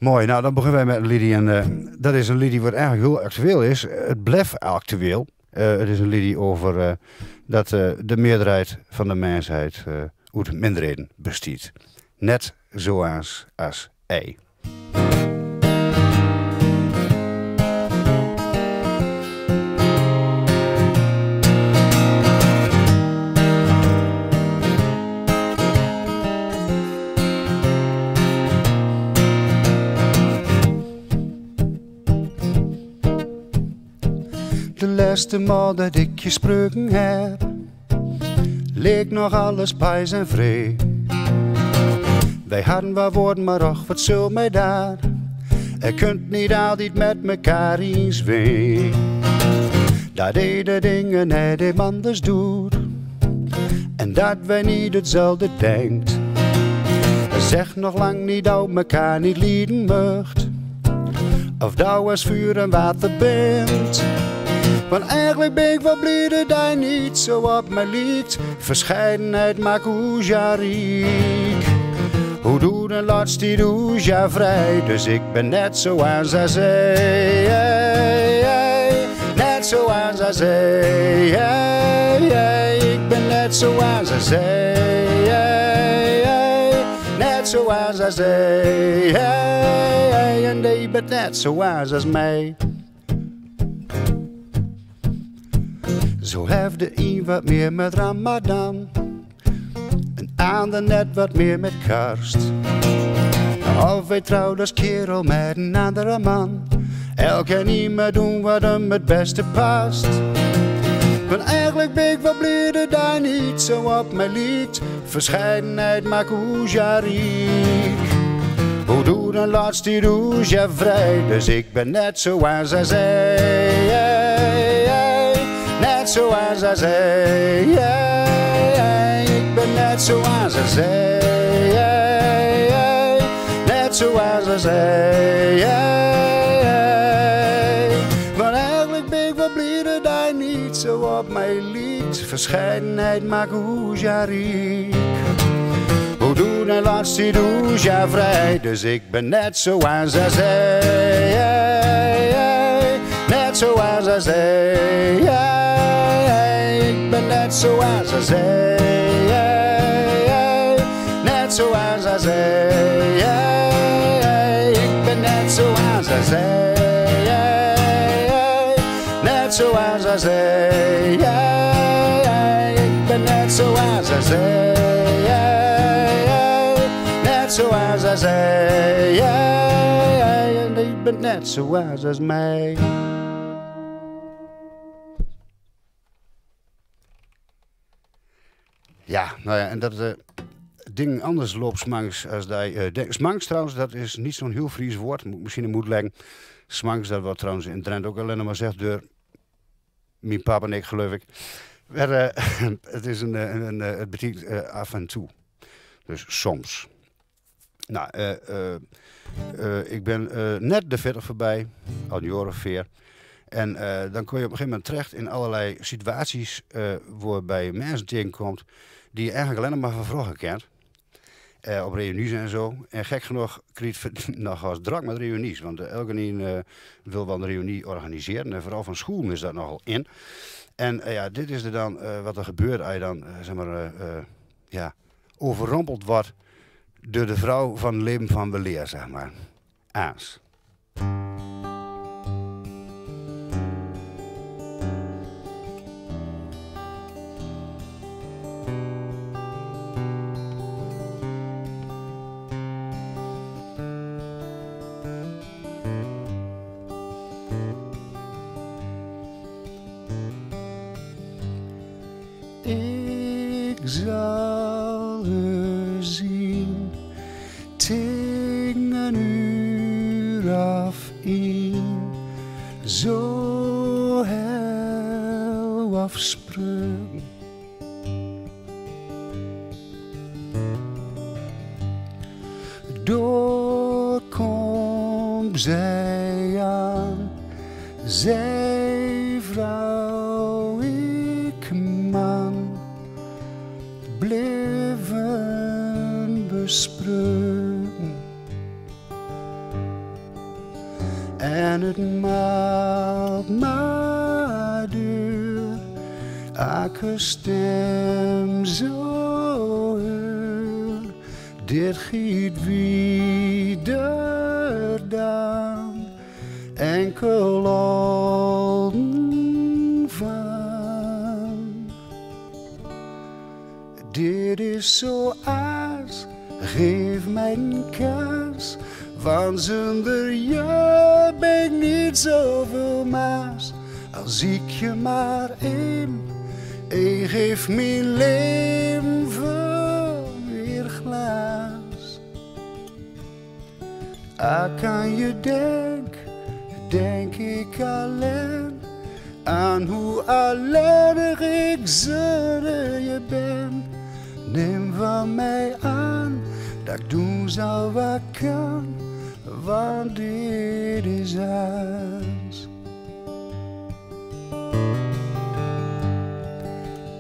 Mooi, nou dan beginnen wij met een liedje en dat is een liedje wat eigenlijk heel actueel is. Het blijft actueel. Het is een liedje over dat de meerderheid van de mensheid uit minderheden bestaat. Net zoals als hij. De laatste maal dat ik je gesproken heb, leek nog alles pijs en vree. Wij hadden wat woorden, maar och, wat zul mij daar? Je kunt niet altijd met mekaar eens wee. Dat hij de dingen net anders doet, en dat wij niet hetzelfde denkt. Zeg nog lang niet dat mekaar niet lieden mocht, of dat als vuur en water bent. Want eigenlijk ben ik wel blij dat hij niet zo op me liet. Verscheidenheid maakt hoe ja riek. Hoe doet een laatst die doet ja vrij. Dus ik ben net zoals hij zei. Net zoals hij zei. Ik ben net zoals hij zei. Net zoals hij zei. En die bent net zoals als mij. Zo heeft de een wat meer met Ramadan, een ander net wat meer met kerst. Of wij trouwden als kerel met een andere man, elk kan niet meer doen wat hem het beste past. Want eigenlijk ben ik wel blij dat hij niet zo op mij liet. Verscheidenheid maakt hoe ja riek. Hoe doet een laatst die doet ja vrij. Dus ik ben net zoals hij zei. Net zoals hij zei, ik ben net zoals hij zei, net zoals hij zei. Maar eigenlijk ben ik wel blij dat hij niet zo op mij liet. Verscheidenheid maakt hoe ja riek. Hoe doen en laatst die doet ja vrij. Dus ik ben net zoals hij zei, net zoals hij zei. Ik ben net zoals hij zei, net zoals hij zei. Ik ben net zoals hij zei, net zoals hij zei. Ik ben net zoals hij zei, net zoals hij zei. En ik ben net zoals als mij. Ja, nou ja, en dat ding anders loopt smanks als die... smanks trouwens, dat is niet zo'n heel Fries woord, moet misschien een moed leggen. Smanks, dat wordt trouwens in Drenthe ook alleen maar gezegd door mijn papa en ik, geloof ik. Maar, het is het betekent af en toe. Dus soms. Nou, ik ben net de 40 voorbij, al een jaar of 4. En dan kom je op een gegeven moment terecht in allerlei situaties waarbij mensen tegenkomt die je eigenlijk alleen maar van vroeger kent. Op reunies en zo. En gek genoeg krijgt het nogal druk met reunies. Want elke een wil wel een reunie organiseren. En vooral van school is dat nogal in. En ja, dit is er dan wat er gebeurt als je dan zeg maar, overrompeld wordt door de vrouw van het leven van weleer, zeg maar. Aans. Ik zal u zien tegen een uur of 1, zo heel afspreken. Door komt zij aan, zij vrouw, ik man, bleven bespreken. En het maakt maar duur, elke stem zo heur. Dit giet wieder dan, enkel olden van. Dit is zoals, geef mij een kans, want zonder je ben ik niet zoveel maas. Als ik je maar in, en geef mijn leven weer glas. Als aan je denk ik alleen aan hoe alleenig ik zonder je ben. Neem van mij aan dat ik doen zou wat kan, want dit is huis.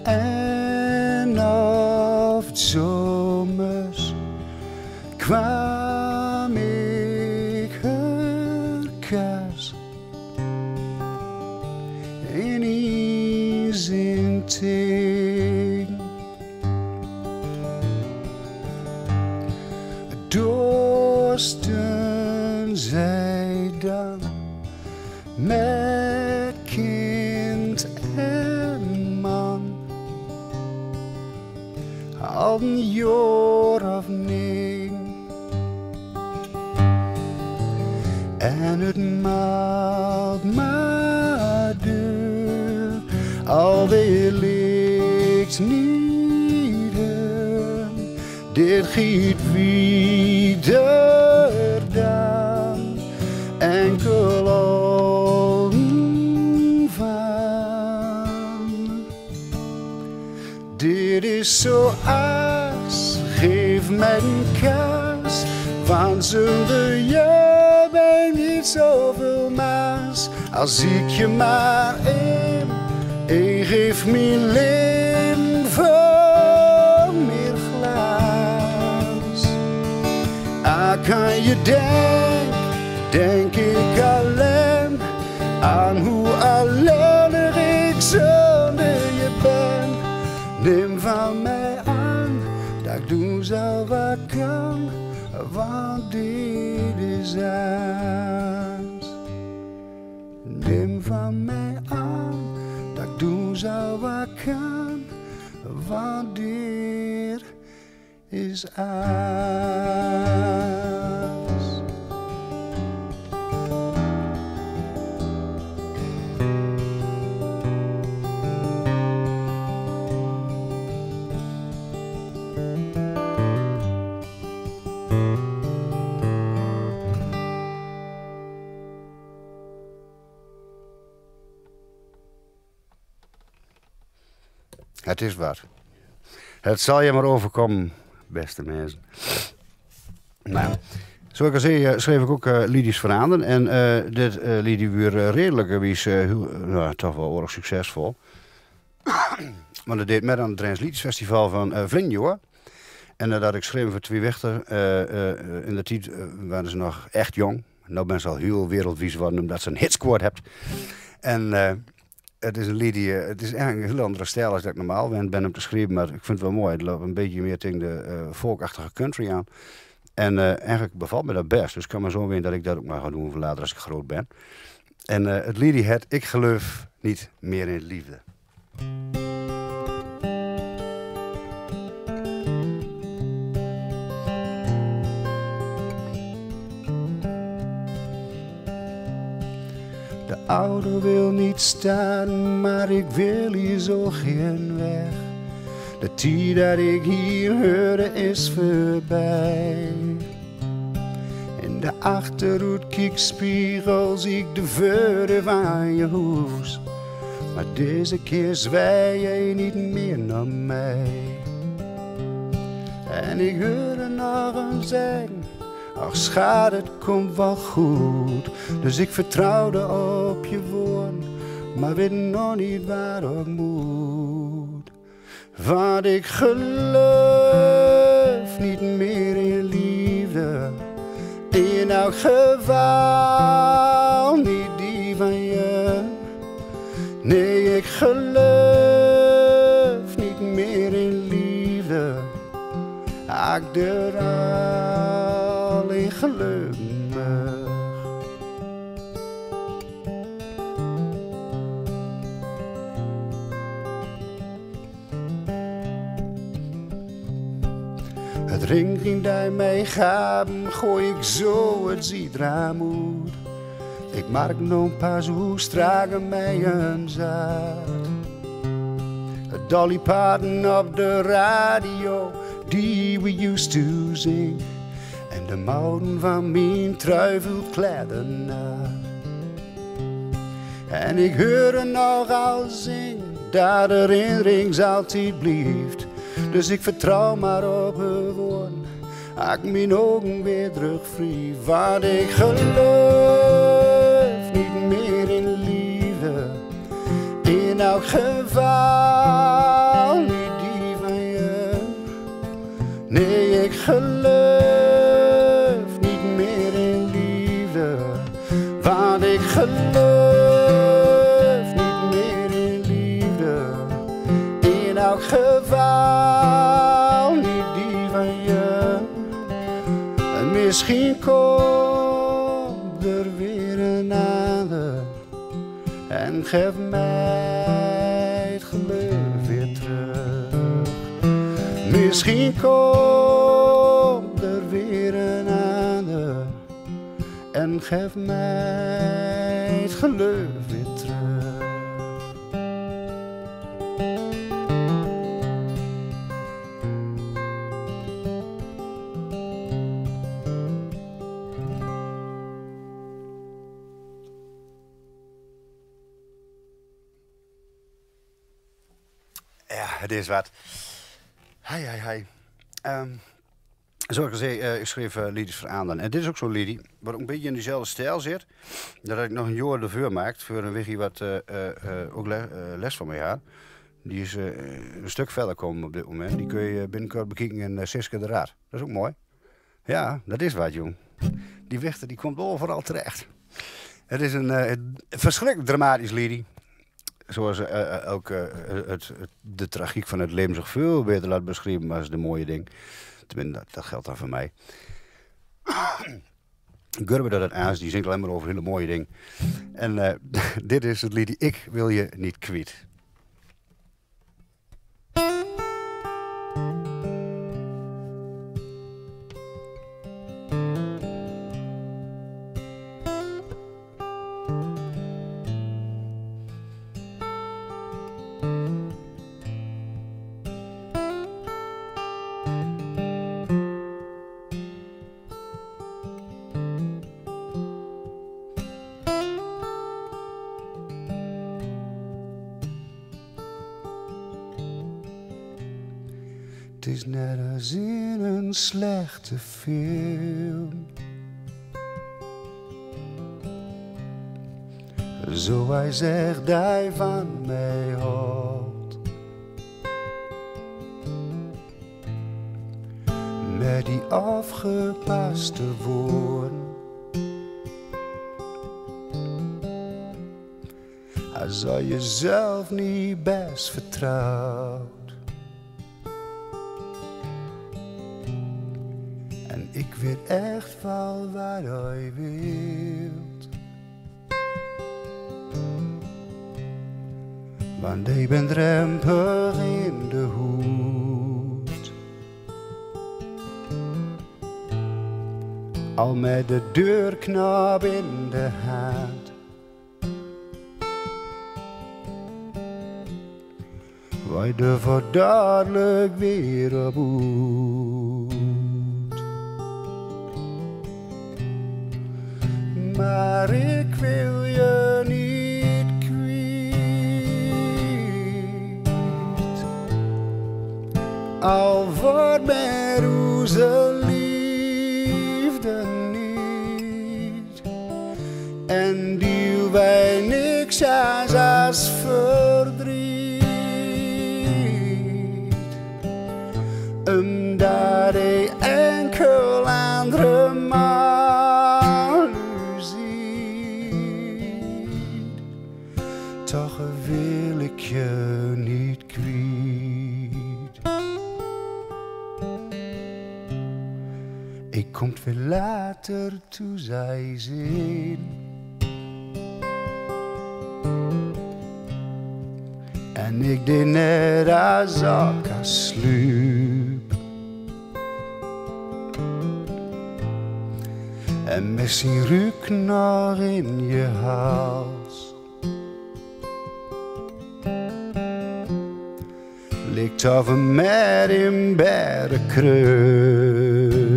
En of 't zomers kwam ik herkas in iets in ting. Dorsten zij dan met kind en man, al een jaar of negen. En het maakt maar duur, alweer ligt niet in. Dit giet wieder dan, enkel olden van. Dit is zoals, geef mij een kans, want zonder je ben ik niet zoveel maas. Als ik je maar in, en geef mijn leven meer glas. Aan je denk ik alleen aan hoe alleenig ik zonder je ben. Neem van mij aan dat ik doen zou wat kan, want dit is huis. Neem van mij aan dat ik doen zou wat kan, want dit is huis. Het is waar. Het zal je maar overkomen, beste mensen. Nou, zoals ik al zei, schreef ik ook liedjes van anderen. En dit liedje weer redelijk, toch wel erg succesvol. Maar dat deed met aan het Drents Liedjesfestival van Vlinjoa. En dat ik schreef voor twee Wichter. In de tijd waren ze nog echt jong. Nu ben ze al heel wereldwies geworden omdat ze een hitsquad hebt. En het is een liedje, het is eigenlijk een heel andere stijl als dat ik normaal ben om te schrijven. Maar ik vind het wel mooi. Het loopt een beetje meer tegen de folkachtige country aan. En eigenlijk bevalt me dat best. Dus ik kan maar zo weten dat ik dat ook maar ga doen voor later als ik groot ben. En het liedje het Ik geloof niet meer in liefde. De auto wil niet staan, maar ik wil hier zo geen weg. De tijd dat ik hier hoorde is voorbij. In de achterhoed kijkspiegel zie ik de veuren van je huis. Maar deze keer zwij jij niet meer naar mij. En ik hoorde nog een zeggen: ach schat, het komt wel goed. Dus ik vertrouwde op je woord, maar weet nog niet waar ik moet. Want ik geloof niet meer in liefde, in elk geval ik geloof niet meer in liefde. Ik er alleen gelukkig. Het ring die mij gaven, gooi ik zo het zidraam uit. Ik maak nog pas hoe stragen mij een zaad. Het dollypaden op de radio, die we used to zing. En de mouwen van mijn trui vult kledden na. En ik hoor er nogal zingen, dat de herinnering altijd blijft. Dus ik vertrouw maar op haar woord, ik mijn ogen weer terugvrie. Want ik geloof niet meer in liefde, in elk geval niet die van je. Nee, ik geloof niet meer in liefde, want ik geloof niet meer in liefde, in elk geval niet die van je. En misschien komt er weer een ander en geeft mij het geloof weer terug. Misschien komt er weer een ander en geeft mij het geloof weer terug. Ja, het is wat. Hi. Zoals ik al zei, ik schreef liedjes voor Aandan. En dit is ook zo'n liedje, wat ook een beetje in dezelfde stijl zit. Dat ik nog een jaar ervoor maakt, voor een wiggie wat ook les van mij had. Die is een stuk verder komen op dit moment. Die kun je binnenkort bekijken in Siske de Raad. Dat is ook mooi. Ja, dat is wat, jong. Die wichter die komt overal terecht. Het is een verschrikkelijk dramatisch liedje. Zoals ook de tragiek van het leven zich veel beter laat beschrijven als de mooie ding. Tenminste, dat geldt dan voor mij. Gurbe dat het aans, die zingt alleen maar over hele mooie dingen. En dit is het liedje Ik wil je niet kwijt. Het is net als in een slechte film. Zo hij zegt dat hij van mij houdt. Met die afgepaste woorden. Hij zou jezelf niet best vertrouwt. En ik weet echt wel wat hij wilt. Want ik ben drempelig in de hoed. Al met de deurknop in de hand. Wij er dadelijk weer op uit. Maar ik wil je niet kwijt. Al wordt met onze liefde niet. En die wij niks als verdriet. Omdat ik enkel andere man u ziet. Toch wil ik Ik komt veel later toe, zei ze. En ik deed net als ik sluip. En misschien ruikt nog in je hals. Ligt over met in bed kruip.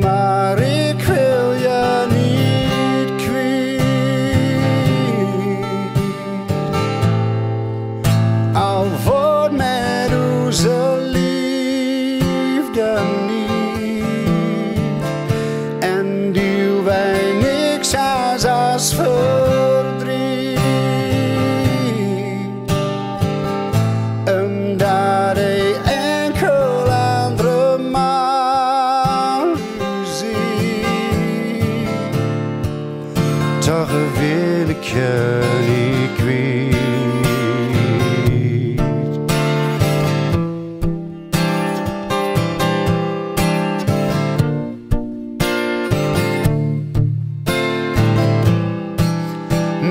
Maar ik wil je niet kwijt. Al wordt met onze liefde niet. En die wij niks als verdriet. Omdat ik enkel andere man zie. Toch wil ik je niet kwijt.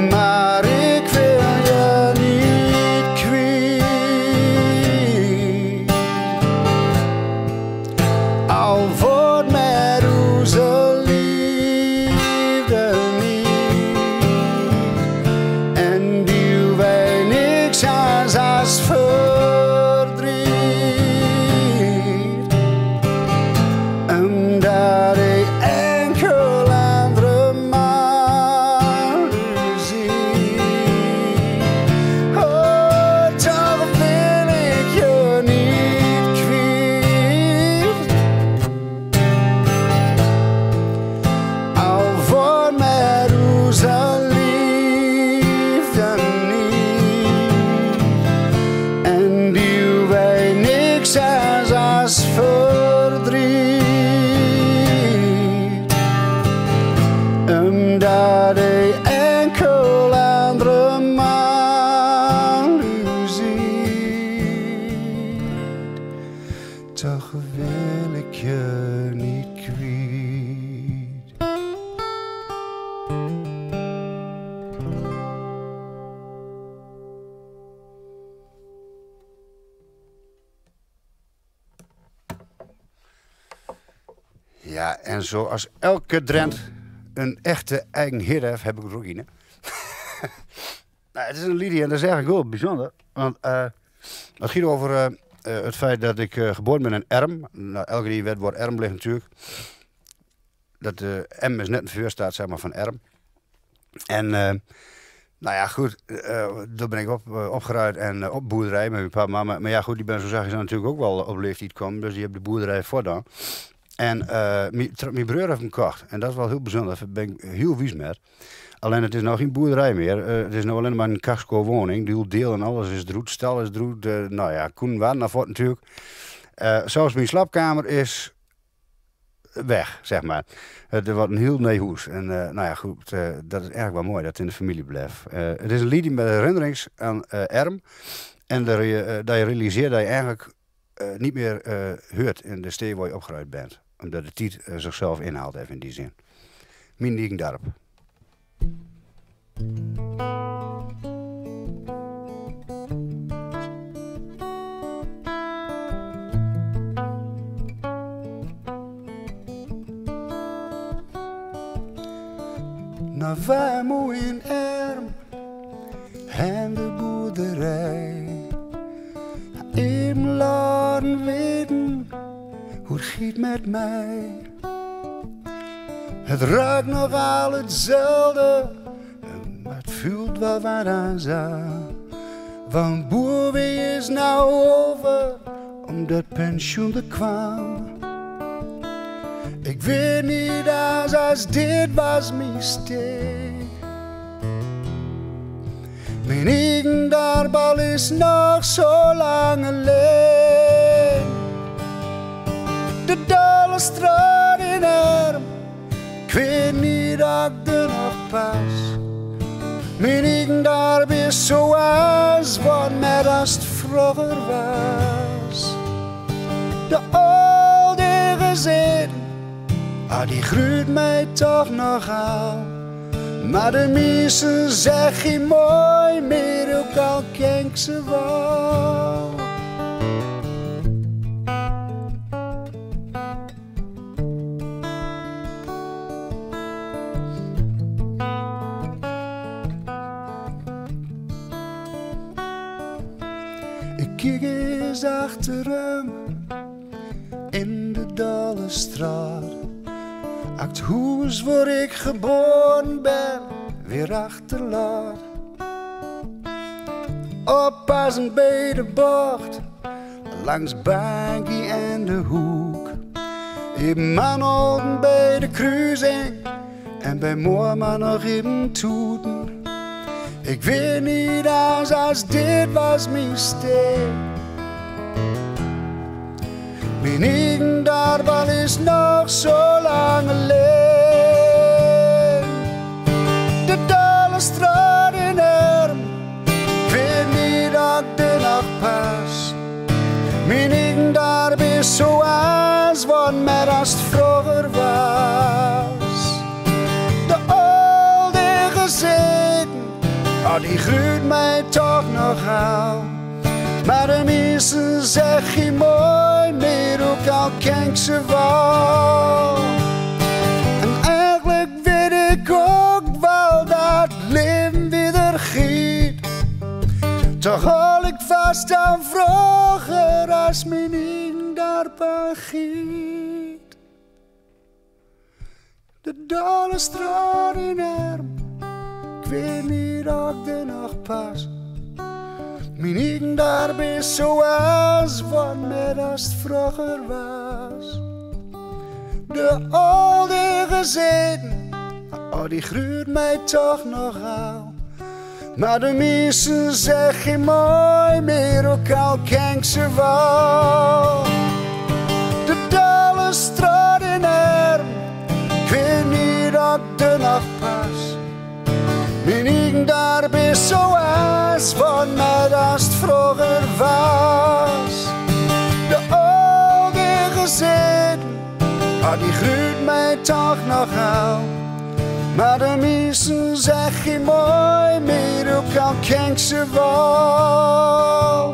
Maar ik wil je niet kwijt. Al wordt met onze liefde niet. En die wij niks als verdriet. Omdat ik enkel andere man zie. Oh, toch wil ik je niet kwijt. Al wordt met onze liefde niet. En die wij niks als verdriet. Omdat ik enkel andere man zie. Toch wil ik je niet kwijt. Ja, en zoals elke Drent een echte eigen hit heeft, heb ik er ook in. Hè? Nou, het is een liedje en dat is eigenlijk wel bijzonder. Want het gaat over het feit dat ik geboren ben in Erm. Nou, elke die werd wordt Erm ligt natuurlijk. Dat M is net een vuurstaat zeg maar, van Erm. En nou ja, goed, daar ben ik opgeruid en op boerderij met mijn papa en mama. Maar ja, goed, die ben zo zag je natuurlijk ook wel op leeftijd komen. Dus die hebben de boerderij voordaan. En mijn broer heeft hem gekocht. En dat is wel heel bijzonder. Daar ben ik heel wies met. Alleen het is nou geen boerderij meer. Het is nou alleen maar een casco woning. Die deel en alles is droed. Stal is droed. Nou ja, koen waren naar voren natuurlijk. Zelfs mijn slaapkamer is weg, zeg maar. Het wordt een heel nee hoes. En nou ja, goed. Dat is erg wel mooi dat het in de familie blijft. Het is een liedje met herinnerings aan Erm. En dat je realiseert dat je eigenlijk niet meer hoort in de steden waar je opgeruimd bent. Omdat de tijd zichzelf inhaalt even in die zin. Mijn Diegendorp. Nou, wij moe in Erm en de boerderij. Even laten weten hoe het giet met mij. Het ruikt nog al hetzelfde, maar het voelt wel wat aan zo. Want boerwee is nou over, omdat pensioen er kwam. Ik weet niet als dit was mijn steek. Mijn eigen darbal is nog zo lang alleen. De dolle straat in Erm, ik weet niet dat ik er nog pas. Mijn eigen dorp is zoals wat net als het vroeger was. De oude gezin, die groeit mij toch nog aan. Maar de mensen zeggen mooi meer, ook al ken ze wel. Ik kijk eens achter hem in de dolle straat. Het huis waar ik geboren ben, weer achterlaat. Oppassen bij de bocht, langs Bankie en de hoek. Even man bij de kruising en bij Moorman nog even toeten. Ik weet niet als dit was mijn steen. Mijn eigen darbal is nog zo lang alleen. De dolle straat in Erm, ik weet niet of ik er nog pas. Mijn eigen darb is zoals wat met als het vroeger was. De oude gezeten, die groeit mij toch nog aan. Maar de mensen zeggen mooi meer, ook al ken ik ze wel. En eigenlijk weet ik ook wel dat leven weer giet. Toch hou ik vast aan vroeger als mijn eigen daarbij giet. De dolle straat in Erm, ik weet niet of ik er nog pas. Mijn eigen darb is zoals wat met als het vroeger was. De oude gezeten, die groeit mij toch nog aan. Maar de mensen zeggen mooi meer, ook al ken ik ze wel. De dolle straat in Erm, ik weet niet of ik er nog pas. Mijn eigen darb is zoals wat met als het vroeger was. De oude gezeten, die groeit mij toch nog aan. Maar de mensen zeggen mooi meer, ook al ken ik ze wel.